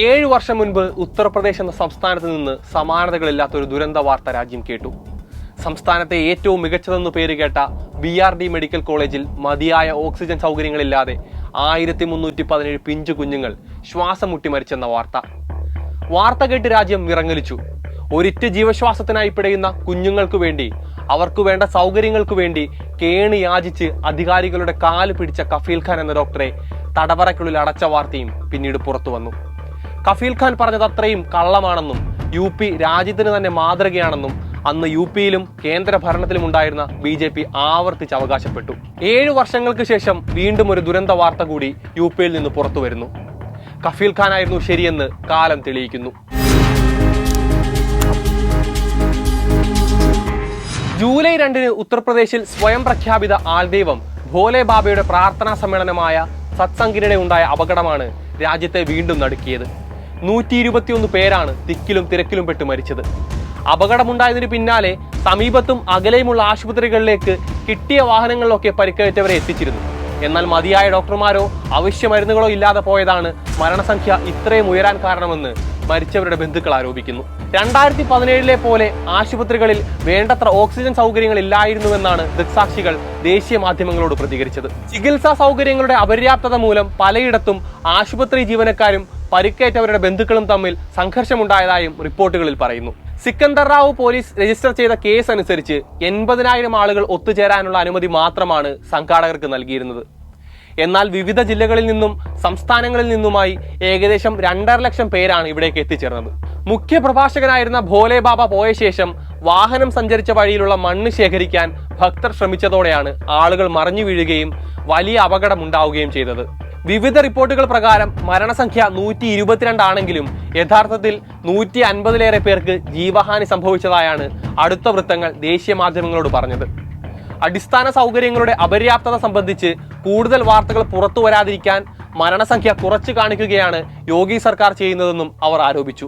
7 വർഷം മുൻപ് ഉത്തർപ്രദേശ് എന്ന സംസ്ഥാനത്ത് നിന്ന് സമാനതകളില്ലാത്ത ഒരു ദുരന്ത വാർത്ത രാജ്യം കേട്ടു. സംസ്ഥാനത്തെ ഏറ്റവും മികച്ചതെന്ന് പേരുകേട്ട BRD മെഡിക്കൽ കോളേജിൽ മതിയായ ഓക്സിജൻ സൗകര്യങ്ങളില്ലാതെ 1317 പിഞ്ചു കുഞ്ഞുങ്ങൾ ശ്വാസം മുട്ടി മരിച്ചെന്ന വാർത്ത കേട്ട് രാജ്യം വിറങ്ങലിച്ചു. ഒരിറ്റ് ജീവശ്വാസത്തിനായി പിടയുന്ന കുഞ്ഞുങ്ങൾക്കു വേണ്ടി, അവർക്ക് വേണ്ട സൗകര്യങ്ങൾക്കു വേണ്ടി കേണി യാചിച്ച് അധികാരികളുടെ കാല് പിടിച്ച കഫീൽ ഖാൻ എന്ന ഡോക്ടറെ തടവറയ്ക്കുള്ളിൽ അടച്ച വാർത്തയും പിന്നീട് പുറത്തു വന്നു. കഫീൽ ഖാൻ പറഞ്ഞത് അത്രയും കള്ളമാണെന്നും UP രാജ്യത്തിന് തന്നെ മാതൃകയാണെന്നും അന്ന് UPയിലും കേന്ദ്ര ഭരണത്തിലും ഉണ്ടായിരുന്ന BJP ആവർത്തിച്ച് അവകാശപ്പെട്ടു. 7 വർഷങ്ങൾക്ക് ശേഷം വീണ്ടും ഒരു ദുരന്ത വാർത്ത കൂടി UPയിൽ നിന്ന് പുറത്തു വരുന്നു. കഫീൽ ഖാൻ ആയിരുന്നു ശരിയെന്ന് കാലം തെളിയിക്കുന്നു. ജൂലൈ 2 ഉത്തർപ്രദേശിൽ സ്വയം പ്രഖ്യാപിത ആൾദൈവം ഭോലെ ബാബയുടെ പ്രാർത്ഥനാ സമ്മേളനമായ സത്സംഗിനിടെ ഉണ്ടായ അപകടമാണ് രാജ്യത്തെ വീണ്ടും നടുക്കിയത്. 121 പേരാണ് തിക്കിലും തിരക്കിലും പെട്ട് മരിച്ചത്. അപകടമുണ്ടായതിനു പിന്നാലെ സമീപത്തും അകലെയുമുള്ള ആശുപത്രികളിലേക്ക് കിട്ടിയ വാഹനങ്ങളിലൊക്കെ പരിക്കേറ്റവരെ എത്തിച്ചിരുന്നു. എന്നാൽ മതിയായ ഡോക്ടർമാരോ അവശ്യ മരുന്നുകളോ ഇല്ലാതെ പോയതാണ് മരണസംഖ്യ ഇത്രയും ഉയരാൻ കാരണമെന്ന് മരിച്ചവരുടെ ബന്ധുക്കൾ ആരോപിക്കുന്നു. 2017 പോലെ ആശുപത്രികളിൽ വേണ്ടത്ര ഓക്സിജൻ സൗകര്യങ്ങൾ ഇല്ലായിരുന്നുവെന്നാണ് ദൃക്സാക്ഷികൾ ദേശീയ മാധ്യമങ്ങളോട് പ്രതികരിച്ചത്. ചികിത്സാ സൗകര്യങ്ങളുടെ അപര്യാപ്തത മൂലം പലയിടത്തും ആശുപത്രി ജീവനക്കാരും പരിക്കേറ്റവരുടെ ബന്ധുക്കളും തമ്മിൽ സംഘർഷമുണ്ടായതായും റിപ്പോർട്ടുകളിൽ പറയുന്നു. സിക്കന്ദർ റാവു പോലീസ് രജിസ്റ്റർ ചെയ്ത കേസ് അനുസരിച്ച് 80,000 ആളുകൾ ഒത്തുചേരാനുള്ള അനുമതി മാത്രമാണ് സംഘാടകർക്ക് നൽകിയിരുന്നത്. എന്നാൽ വിവിധ ജില്ലകളിൽ നിന്നും സംസ്ഥാനങ്ങളിൽ നിന്നുമായി ഏകദേശം 2.5 ലക്ഷം പേരാണ് ഇവിടേക്ക് എത്തിച്ചേർന്നത്. മുഖ്യ പ്രഭാഷകനായിരുന്ന ഭോലെ ബാബ പോയ ശേഷം വാഹനം സഞ്ചരിച്ച വഴിയിലുള്ള മണ്ണ് ശേഖരിക്കാൻ ഭക്തർ ശ്രമിച്ചതോടെയാണ് ആളുകൾ മറിഞ്ഞു വീഴുകയും വലിയ അപകടമുണ്ടാവുകയും ചെയ്തത്. വിവിധ റിപ്പോർട്ടുകൾ പ്രകാരം മരണസംഖ്യ 122 ആണെങ്കിലും യഥാർത്ഥത്തിൽ 150-ലേറെ പേർക്ക് ജീവഹാനി സംഭവിച്ചതായാണ് അടുത്ത വൃത്തങ്ങൾ ദേശീയ മാധ്യമങ്ങളോട് പറഞ്ഞത്. അടിസ്ഥാന സൗകര്യങ്ങളുടെ അപര്യാപ്തത സംബന്ധിച്ച് കൂടുതൽ വാർത്തകൾ പുറത്തു വരാതിരിക്കാൻ മരണസംഖ്യ കുറച്ചു കാണിക്കുകയാണ് യോഗി സർക്കാർ ചെയ്യുന്നതെന്നും അവർ ആരോപിച്ചു.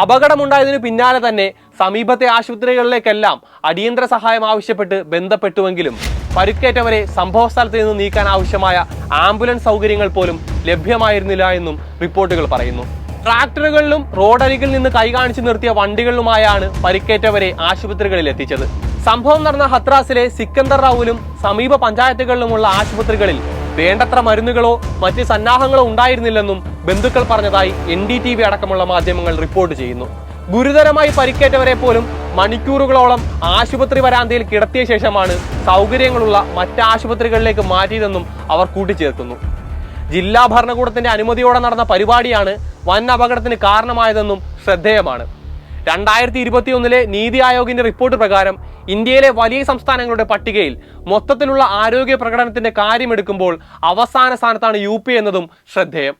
അപകടമുണ്ടായതിനു പിന്നാലെ തന്നെ സമീപത്തെ ആശുപത്രികളിലേക്കെല്ലാം അടിയന്തര സഹായം ആവശ്യപ്പെട്ട് ബന്ധപ്പെട്ടുവെങ്കിലും പരിക്കേറ്റവരെ സംഭവ സ്ഥലത്ത് നിന്ന് നീക്കാൻ ആവശ്യമായ ആംബുലൻസ് സൗകര്യങ്ങൾ പോലും ലഭ്യമായിരുന്നില്ല എന്നും റിപ്പോർട്ടുകൾ പറയുന്നു. ട്രാക്ടറുകളിലും റോഡരികിൽ നിന്ന് കൈകാണിച്ചു നിർത്തിയ വണ്ടികളിലുമായാണ് പരിക്കേറ്റവരെ ആശുപത്രികളിൽ എത്തിച്ചത്. സംഭവം നടന്ന ഹത്രാസിലെ സിക്കന്ദർ റാവുവിലും സമീപ പഞ്ചായത്തുകളിലുമുള്ള ആശുപത്രികളിൽ വേണ്ടത്ര മരുന്നുകളോ മറ്റ് സന്നാഹങ്ങളോ ഉണ്ടായിരുന്നില്ലെന്നും ബന്ധുക്കൾ പറഞ്ഞതായി NDTV അടക്കമുള്ള മാധ്യമങ്ങൾ റിപ്പോർട്ട് ചെയ്യുന്നു. ഗുരുതരമായി പരിക്കേറ്റവരെ പോലും മണിക്കൂറുകളോളം ആശുപത്രി വരാന്തയിൽ കിടത്തിയ ശേഷമാണ് സൗകര്യങ്ങളുള്ള മറ്റ് ആശുപത്രികളിലേക്ക് മാറ്റിയതെന്നും അവർ കൂട്ടിച്ചേർക്കുന്നു. ജില്ലാ ഭരണകൂടത്തിന്റെ അനുമതിയോടെ നടന്ന പരിപാടിയാണ് വൻ അപകടത്തിന് കാരണമായതെന്നും ശ്രദ്ധേയമാണ്. 2021 നീതി ആയോഗിന്റെ റിപ്പോർട്ട് പ്രകാരം ഇന്ത്യയിലെ വലിയ സംസ്ഥാനങ്ങളുടെ പട്ടികയിൽ മൊത്തത്തിലുള്ള ആരോഗ്യ പ്രകടനത്തിന്റെ കാര്യമെടുക്കുമ്പോൾ അവസാന സ്ഥാനത്താണ് UP എന്നതും ശ്രദ്ധേയം.